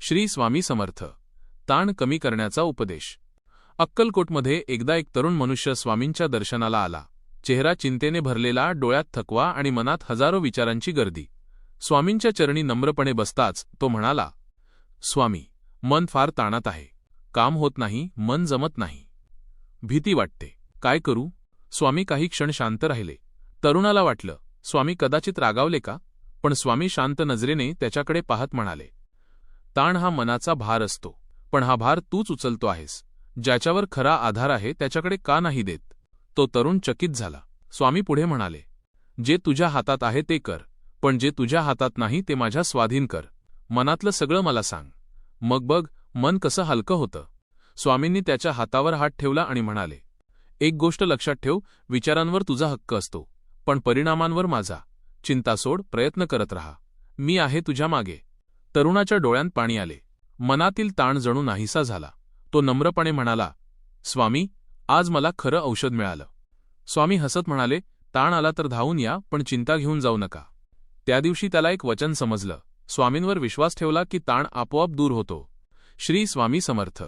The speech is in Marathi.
श्री स्वामी समर्थ. ताण कमी करण्याचा उपदेश. अक्कलकोटमध्ये एकदा एक तरुण मनुष्य स्वामींच्या दर्शनाला आला. चेहरा चिंतेने भरलेला, डोळ्यात थकवा आणि मनात हजारो विचारांची गर्दी. स्वामींच्या चरणी नम्रपणे बसताच तो म्हणाला, स्वामी, मन फार ताणात आहे. काम होत नाही, मन जमत नाही. भीती वाटते. काय करू? स्वामी काही क्षण शांत राहिले. तरुणाला वाटलं, स्वामी कदाचित रागावले का? पण स्वामी शांत नजरेने त्याच्याकडे पाहत म्हणाले, ताण हा मनाचा भार असतो, पण हा भार तूच उचलतो आहेस. ज्याच्यावर खरा आधार आहे त्याच्याकडे का नाही देत? तो तरुण चकित झाला. स्वामी पुढे म्हणाले, जे तुझ्या हातात आहे ते कर, पण जे तुझ्या हातात नाही ते माझ्या स्वाधीन कर. मनातलं सगळं मला सांग, मग बघ मन कसं हलकं होतं. स्वामींनी त्याच्या हातावर हात ठेवला आणि म्हणाले, एक गोष्ट लक्षात ठेव, विचारांवर तुझा हक्क असतो, पण परिणामांवर माझा. चिंता सोड, प्रयत्न करत राहा. मी आहे तुझ्या मागे. तरुणाच्या डोळ्यांत पाणी आले. मनातील ताण जणू नाहीसा झाला. तो नम्रपणे म्हणाला, स्वामी, आज मला खरं औषध मिळालं. स्वामी हसत म्हणाले, ताण आला तर धावून या, पण चिंता घेऊन जाऊ नका. त्या दिवशी त्याला एक वचन समजलं. स्वामींवर विश्वास ठेवला की ताण आपोआप दूर होतो. श्री स्वामी समर्थ.